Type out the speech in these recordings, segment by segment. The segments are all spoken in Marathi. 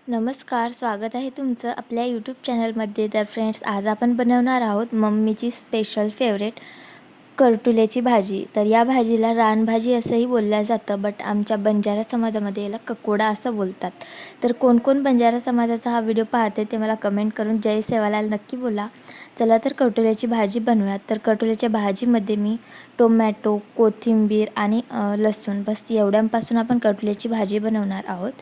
नमस्कार, स्वागत आहे तुमचं आपल्या यूट्यूब चॅनलमध्ये. तर फ्रेंड्स, आज आपण बनवणार आहोत मम्मीची स्पेशल फेवरेट करटुल्याची भाजी. तर या भाजीला रानभाजी असंही बोललं जातं, बट आमच्या बंजारा समाजामध्ये याला ककोडा असं बोलतात. तर कोण कोण बंजारा समाजाचा हा व्हिडिओ पाहते ते मला कमेंट करून जय सेवालाल नक्की बोला. चला तर करटुल्याची भाजी बनवूयात. तर करटुल्याच्या भाजीमध्ये मी टोमॅटो, कोथिंबीर आणि लसूण बस एवढ्यांपासून आपण करटुल्याची भाजी बनवणार आहोत.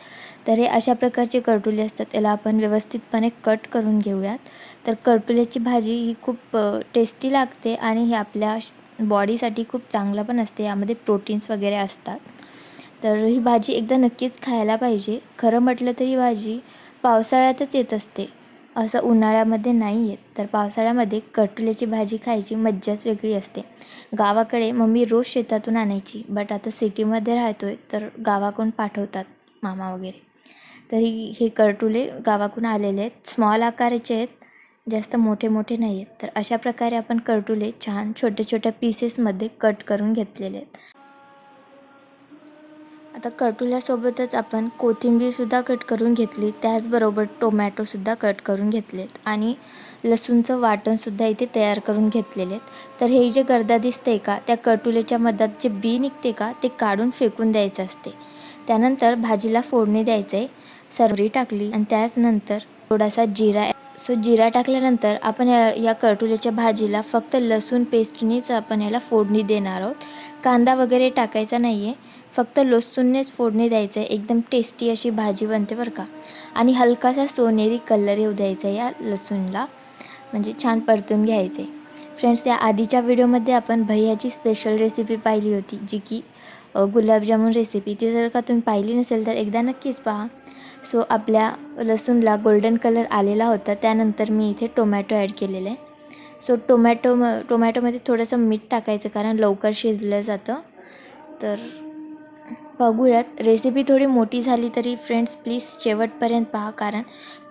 तर हे अशा प्रकारचे करटुले असतात, याला आपण व्यवस्थितपणे कट करून घेऊयात. तर करटुल्याची भाजी ही खूप टेस्टी लागते आणि ही आपल्या बॉडीसाठी खूप चांगलं पण असते. यामध्ये प्रोटीन्स वगैरे असतात. तर ही भाजी एकदा नक्कीच खायला पाहिजे. खरं म्हटलं तर ही भाजी पावसाळ्यातच येत असते, असं उन्हाळ्यामध्ये नाही येत. तर पावसाळ्यामध्ये करटुल्याची भाजी खायची मज्जाच वेगळी असते. गावाकडे मम्मी रोज शेतातून आणायची, बट आता सिटीमध्ये राहतोय तर गावाकडून पाठवतात मामा वगैरे. तरी हे करटुले गावाकडून आलेले आहेत, स्मॉल आकाराचे आहेत, जास्त मोठे मोठे नाही आहेत. तर अशा प्रकारे आपण करटुले छान छोट्या छोट्या पीसेसमध्ये कट करून घेतलेले आहेत. आता करटुल्यासोबतच आपण कोथिंबीरसुद्धा कट करून घेतली, त्याचबरोबर टोमॅटोसुद्धा कट करून घेतलेत आणि लसूणचं वाटणसुद्धा इथे तयार करून घेतलेले आहेत. तर हे जे गर्दा दिसते का, त्या करटुल्याच्या मधात जे बी निघते का, ते काढून फेकून द्यायचं असते. त्यानंतर भाजीला फोडणी द्यायचं आहे. सररी टाकली आणि त्याचनंतर थोडासा जिरा. जिरा टाकल्यानंतर आपण या करटुल्याच्या भाजीला फक्त लसूण पेस्टनीच आपण याला फोडणी देणार आहोत. कांदा वगैरे टाकायचा नाही आहे, फक्त लसूणनेच फोडणी द्यायचं आहे. एकदम टेस्टी अशी भाजी बनते बरं का. आणि हलकासा सोनेरी कलर येऊ द्यायचा या लसूणला, म्हणजे छान परतून घ्यायचे. फ्रेंड्स, या आधीच्या व्हिडिओमध्ये आपण भैयाची स्पेशल रेसिपी पाहिली होती, जी की गुलाबजामुन रेसिपी. ती जर का तुम्ही पाहिली नसेल तर एकदा नक्कीच पहा. सो आपल्या लसूणला गोल्डन कलर आलेला होता. त्यानंतर मी इथे टोमॅटो ॲड केलेले आहे. सो टोमॅटोमध्ये थोडंसं मीठ टाकायचं, कारण लवकर शिजलं जातं. तर बघूयात. रेसिपी थोडी मोठी झाली तरी फ्रेंड्स प्लीज शेवटपर्यंत पहा, कारण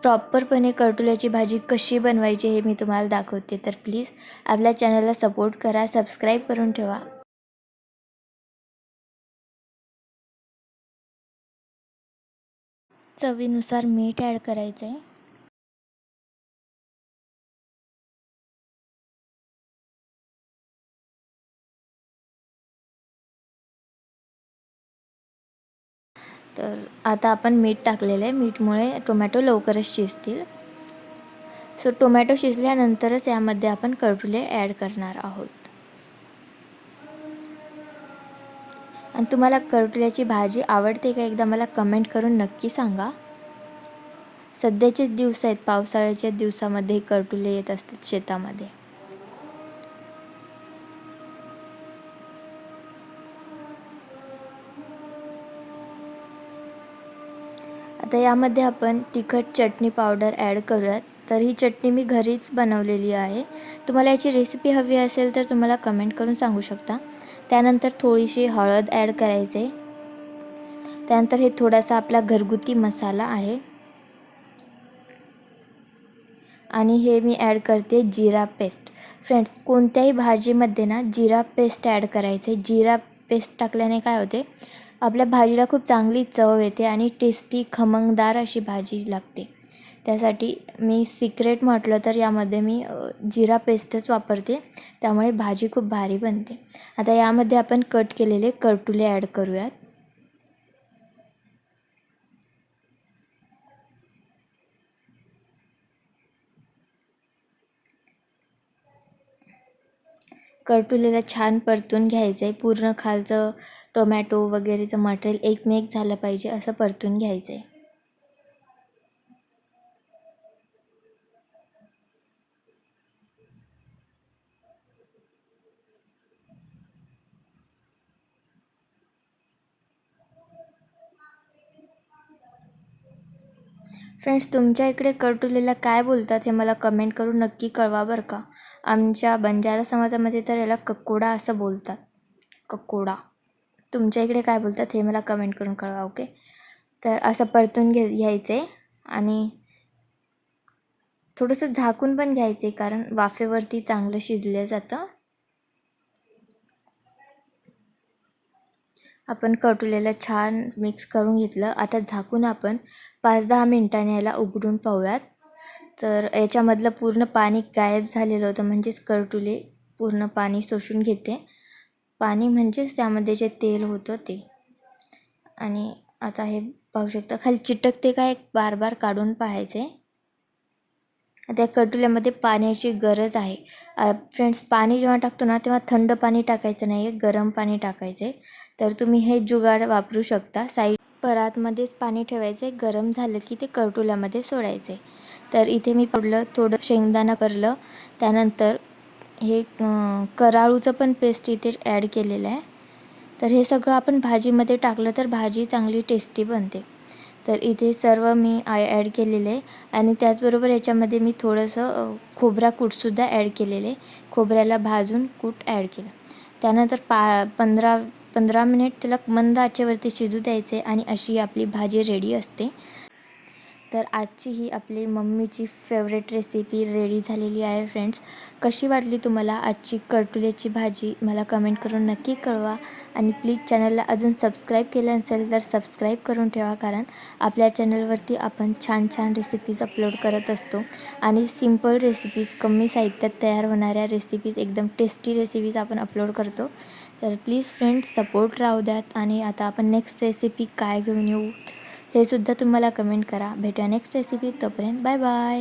प्रॉपरपणे करटुल्याची भाजी कशी बनवायची हे मी तुम्हाला दाखवते. तर प्लीज आपल्या चॅनलला सपोर्ट करा, सबस्क्राईब करून ठेवा. चवीनुसार मीठ ॲड करायचं आहे. तर आता आपण मीठ टाकलेलं आहे. मीठमुळे टोमॅटो लवकरच शिजतील. सो टोमॅटो शिजल्यानंतरच यामध्ये आपण करटुले ॲड करणार आहोत. आणि तुम्हाला करटुल्याची भाजी आवडते का, एकदा मला कमेंट करून नक्की सांगा. सध्याचेच दिवस आहेत, पावसाळ्याच्या दिवसामध्ये करटुले येत असतात शेतामध्ये. आता यामध्ये आपण तिखट चटणी पावडर ॲड करूयात. तर ही चटणी मी घरीच बनवलेली आहे. तुम्हाला याची रेसिपी हवी असेल तर तुम्हाला कमेंट करून सांगू शकता. त्यानंतर थोडीशी हळद ॲड करायचे. त्यानंतर हे थोडासा आपला घरगुती मसाला आहे आणि हे मी ॲड करते जिरा पेस्ट. फ्रेंड्स, कोणत्याही भाजीमध्ये ना जिरा पेस्ट ॲड करायचे. जिरा पेस्ट टाकल्याने काय होते, आपल्या भाजीला खूप चांगली चव येते आणि टेस्टी खमंगदार अशी भाजी लागते. त्यासाठी मी सिक्रेट म्हटलं तर यामध्ये मी जिरा पेस्टच वापरते, त्यामुळे भाजी खूप भारी बनते. आता यामध्ये आपण कट केलेले करटुले ॲड करूयात. करटुलेला छान परतून घ्यायचं आहे. पूर्ण खालचं टोमॅटो वगैरेचं मटेरियल एकमेक झालं पाहिजे असं परतून घ्यायचं आहे. फ्रेंड्स, तुमच्या इकडे करटुलेला काय बोलतात हे मला कमेंट करून नक्की कळवा बरं का. आमच्या बंजारा समाजामध्ये तर याला ककोडा असं बोलतात. ककोडा. तुमच्या इकडे काय बोलतात हे मला कमेंट करून कळवा. ओके. तर असं परतून घ्यायचं आहे आणि थोडंसं झाकून पण घ्यायचं आहे, कारण वाफेवरती चांगलं शिजलं जातं. आपण कटुलेला छान मिक्स करून घेतलं. आता झाकून आपण 5-10 मिनिटांनी याला उघडून पाहूयात. तर याच्यामधलं पूर्ण पाणी गायब झालेलं होतं, म्हणजेच कटुले पूर्ण पाणी शोषून घेते. पाणी म्हणजेच त्यामध्ये जे तेल होतं ते. आणि आता हे पाहू शकता खाली चिटकते काय बार बार काढून पाहायचे. त्या कटुल्यामध्ये पाण्याची गरज आहे. फ्रेंड्स, पाणी जेव्हा टाकतो ना तेव्हा थंड पाणी टाकायचं नाही आहे, गरम पाणी टाकायचे. तर तुम्ही हे जुगाड वापरू शकता. साईड परातमध्येच पाणी ठेवायचे, गरम झालं की ते कटुल्यामध्ये सोडायचे. तर इथे मी पडलं थोडं शेंगदाणा करलं, त्यानंतर हे कराळूचं पण पेस्ट इथे ॲड केलेलं आहे. तर हे सगळं आपण भाजीमध्ये टाकलं तर भाजी चांगली टेस्टी बनते. तर इथे सर्व मी ॲड केलेले आहे. आणि त्याचबरोबर याच्यामध्ये मी थोडंसं खोबरा कूटसुद्धा ॲड केलेले. खोबऱ्याला भाजून कूट ॲड केलं. त्यानंतर 15 मिनिट त्याला मंद आचेवरती शिजू द्यायचे आणि अशी आपली भाजी रेडी असते. तर आजची ही आपली मम्मीची फेवरेट रेसिपी रेडी झालेली आहे. फ्रेंड्स, कशी वाटली तुम्हाला आजची कटुल्याची भाजी मला कमेंट करून नक्की कळवा. आणि प्लीज चॅनलला अजून सबस्क्राईब केलं नसेल तर सबस्क्राईब करून ठेवा, कारण आपल्या चॅनलवरती आपण छान छान रेसिपीज अपलोड करत असतो. आणि सिम्पल रेसिपीज, कमी साहित्यात तयार होणाऱ्या रेसिपीज, एकदम टेस्टी रेसिपीज आपण अपलोड करतो. तर प्लीज फ्रेंड्स सपोर्ट राहू द्यात. आणि आता आपण नेक्स्ट रेसिपी काय घेऊन येऊ हे सुद्धा तुम्हाला कमेंट करा. भेटूया नेक्स्ट रेसिपी. तोपर्यंत बाय बाय.